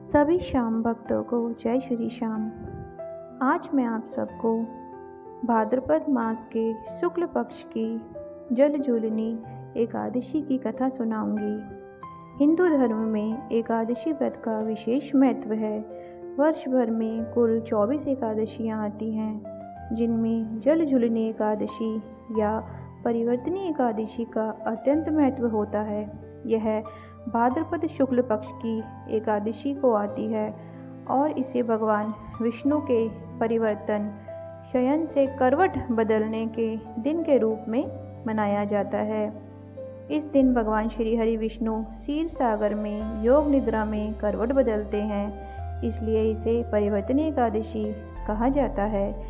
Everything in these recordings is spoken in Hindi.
सभी श्याम भक्तों को जय श्री श्याम। आज मैं आप सबको भाद्रपद मास के शुक्ल पक्ष की जलझूलनी एकादशी की कथा सुनाऊंगी। हिंदू धर्म में एकादशी व्रत का विशेष महत्व है। वर्ष भर में कुल 24 एकादशियाँ आती हैं, जिनमें जलझूलनी एकादशी या परिवर्तनी एकादशी का अत्यंत महत्व होता है। यह भाद्रपद शुक्ल पक्ष की एकादशी को आती है और इसे भगवान विष्णु के परिवर्तन शयन से करवट बदलने के दिन के रूप में मनाया जाता है। इस दिन भगवान श्री हरि विष्णु क्षीर सागर में योग निद्रा में करवट बदलते हैं, इसलिए इसे परिवर्तनी एकादशी कहा जाता है।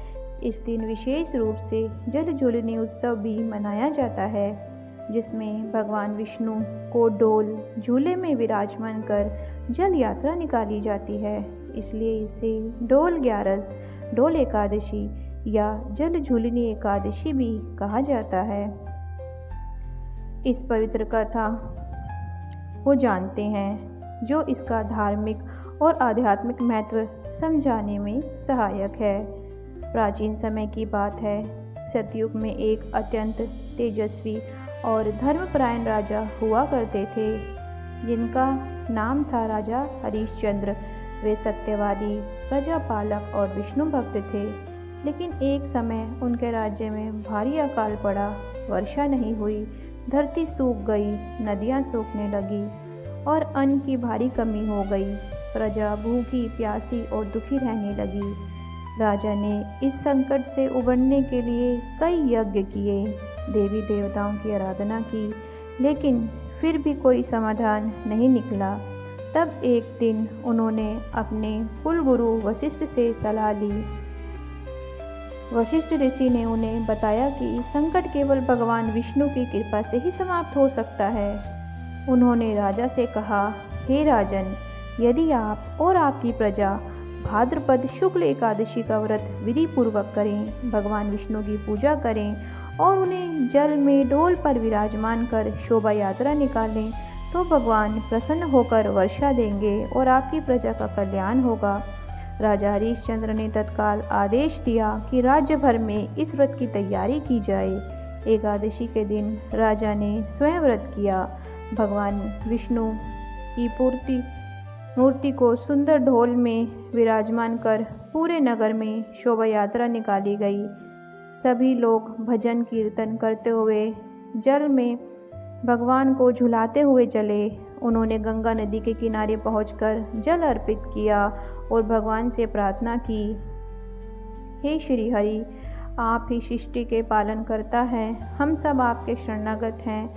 इस दिन विशेष रूप से जलझूलनी उत्सव भी मनाया जाता है, जिसमें भगवान विष्णु को डोल झूले में विराजमान कर जल यात्रा निकाली जाती है, इसलिए इसे डोल ग्यारस, डोल एकादशी या जलझूलनी एकादशी भी कहा जाता है। इस पवित्र कथा को जानते हैं, जो इसका धार्मिक और आध्यात्मिक महत्व समझाने में सहायक है। प्राचीन समय की बात है। सतयुग में एक अत्यंत तेजस्वी और धर्मपरायण राजा हुआ करते थे, जिनका नाम था राजा हरिश्चंद्र। वे सत्यवादी, प्रजापालक और विष्णु भक्त थे। लेकिन एक समय उनके राज्य में भारी अकाल पड़ा। वर्षा नहीं हुई, धरती सूख गई, नदियाँ सूखने लगी और अन्न की भारी कमी हो गई। प्रजा भूखी, प्यासी और दुखी रहने लगी। राजा ने इस संकट से उबरने के लिए कई यज्ञ किए, देवी देवताओं की आराधना की, लेकिन फिर भी कोई समाधान नहीं निकला। तब एक दिन उन्होंने अपने कुलगुरु वशिष्ठ से सलाह ली। वशिष्ठ ऋषि ने उन्हें बताया कि संकट केवल भगवान विष्णु की कृपा से ही समाप्त हो सकता है। उन्होंने राजा से कहा, हे राजन, यदि आप और आपकी प्रजा भाद्रपद शुक्ल एकादशी का व्रत विधि पूर्वक करें, भगवान विष्णु की पूजा करें और उन्हें जल में डोल पर विराजमान कर शोभा यात्रा निकालें, तो भगवान प्रसन्न होकर वर्षा देंगे और आपकी प्रजा का कल्याण होगा। राजा हरिश्चंद्र ने तत्काल आदेश दिया कि राज्य भर में इस व्रत की तैयारी की जाए। एकादशी के दिन राजा ने स्वयं व्रत किया। भगवान विष्णु की मूर्ति को सुंदर ढोल में विराजमान कर पूरे नगर में शोभा यात्रा निकाली गई। सभी लोग भजन कीर्तन करते हुए जल में भगवान को झुलाते हुए चले। उन्होंने गंगा नदी के किनारे पहुंचकर जल अर्पित किया और भगवान से प्रार्थना की, हे श्री हरि, आप ही सृष्टि के पालन करता है, हम सब आपके शरणागत हैं,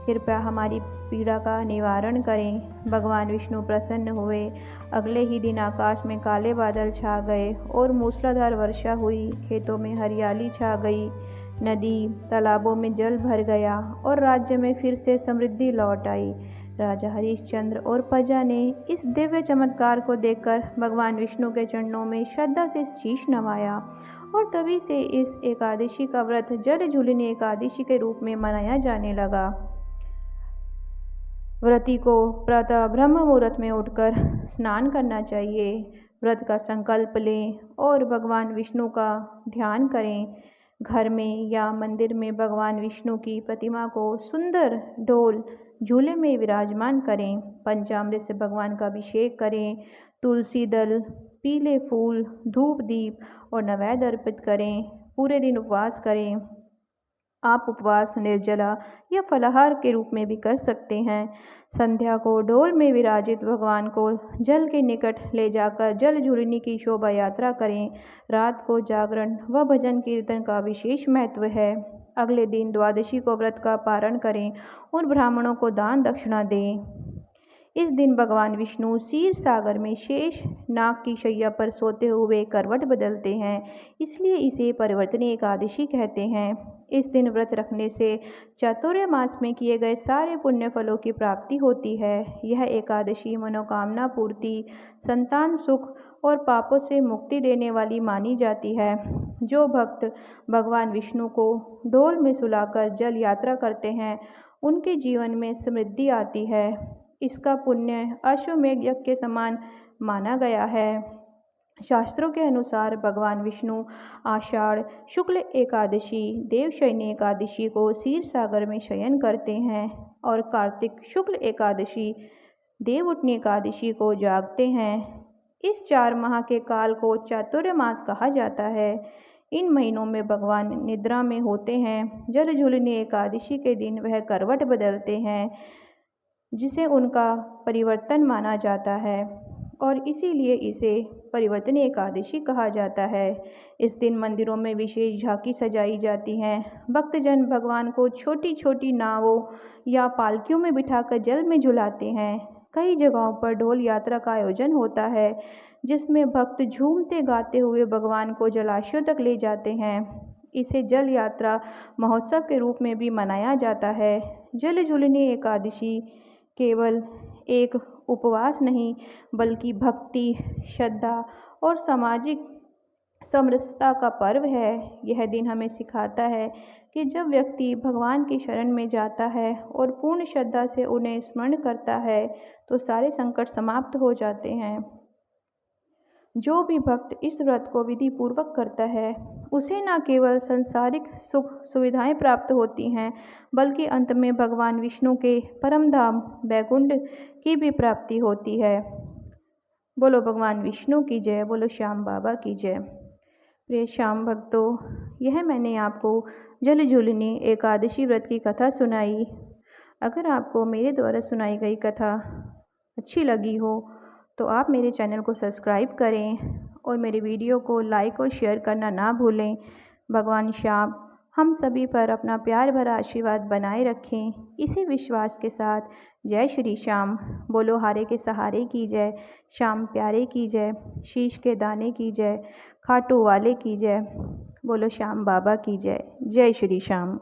कृपया हमारी पीड़ा का निवारण करें। भगवान विष्णु प्रसन्न हुए। अगले ही दिन आकाश में काले बादल छा गए और मूसलाधार वर्षा हुई। खेतों में हरियाली छा गई, नदी तालाबों में जल भर गया और राज्य में फिर से समृद्धि लौट आई। राजा हरिश्चंद्र और प्रजा ने इस दिव्य चमत्कार को देखकर भगवान विष्णु के चरणों में श्रद्धा से शीश नवाया और तभी से इस एकादशी का व्रत जलझूलनी एकादशी के रूप में मनाया जाने लगा। व्रती को प्रातः ब्रह्म मुहूर्त में उठकर स्नान करना चाहिए। व्रत का संकल्प लें और भगवान विष्णु का ध्यान करें। घर में या मंदिर में भगवान विष्णु की प्रतिमा को सुंदर डोल झूले में विराजमान करें। पंचामृत से भगवान का अभिषेक करें। तुलसी दल, पीले फूल, धूप दीप और नैवेद्य अर्पित करें। पूरे दिन उपवास करें। आप उपवास निर्जला या फलाहार के रूप में भी कर सकते हैं। संध्या को डोल में विराजित भगवान को जल के निकट ले जाकर जलझूलनी की शोभा यात्रा करें। रात को जागरण व भजन कीर्तन का विशेष महत्व है। अगले दिन द्वादशी को व्रत का पारण करें और ब्राह्मणों को दान दक्षिणा दें। इस दिन भगवान विष्णु क्षीर सागर में शेष नाग की शैया पर सोते हुए करवट बदलते हैं, इसलिए इसे परिवर्तनी एकादशी कहते हैं। इस दिन व्रत रखने से चातुर्य मास में किए गए सारे पुण्य फलों की प्राप्ति होती है। यह एकादशी मनोकामना पूर्ति, संतान सुख और पापों से मुक्ति देने वाली मानी जाती है। जो भक्त भगवान विष्णु को डोल में सुलाकर जल यात्रा करते हैं, उनके जीवन में समृद्धि आती है। इसका पुण्य अश्वमेध यज्ञ के समान माना गया है। शास्त्रों के अनुसार भगवान विष्णु आषाढ़ शुक्ल एकादशी देवशयनी एकादशी को क्षीर सागर में शयन करते हैं और कार्तिक शुक्ल एकादशी देवउठनी एकादशी को जागते हैं। इस 4 माह के काल को चातुर्मास कहा जाता है। इन महीनों में भगवान निद्रा में होते हैं। जल झूलनी एकादशी के दिन वह करवट बदलते हैं, जिसे उनका परिवर्तन माना जाता है और इसीलिए इसे परिवर्तनी एकादशी कहा जाता है। इस दिन मंदिरों में विशेष झांकी सजाई जाती हैं। भक्तजन भगवान को छोटी छोटी नावों या पालकियों में बिठाकर जल में झुलाते हैं। कई जगहों पर ढोल यात्रा का आयोजन होता है, जिसमें भक्त झूमते गाते हुए भगवान को जलाशयों तक ले जाते हैं। इसे जल यात्रा महोत्सव के रूप में भी मनाया जाता है। जल झूलनी एकादशी केवल एक उपवास नहीं, बल्कि भक्ति, श्रद्धा और सामाजिक समरसता का पर्व है। यह दिन हमें सिखाता है कि जब व्यक्ति भगवान की शरण में जाता है और पूर्ण श्रद्धा से उन्हें स्मरण करता है, तो सारे संकट समाप्त हो जाते हैं। जो भी भक्त इस व्रत को विधि पूर्वक करता है, उसे न केवल सांसारिक सुख सुविधाएं प्राप्त होती हैं, बल्कि अंत में भगवान विष्णु के परम धाम वैकुंठ की भी प्राप्ति होती है। बोलो भगवान विष्णु की जय, बोलो श्याम बाबा की जय। प्रिय श्याम भक्तों, यह मैंने आपको जल झूलनी एकादशी व्रत की कथा सुनाई। अगर आपको मेरे द्वारा सुनाई गई कथा अच्छी लगी हो तो आप मेरे चैनल को सब्सक्राइब करें और मेरे वीडियो को लाइक और शेयर करना ना भूलें। भगवान श्याम हम सभी पर अपना प्यार भरा आशीर्वाद बनाए रखें। इसी विश्वास के साथ जय श्री श्याम। बोलो हारे के सहारे की जय, श्याम प्यारे की जय, शीश के दाने की जय, खाटू वाले की जय। बोलो श्याम बाबा की जय। जय श्री श्याम।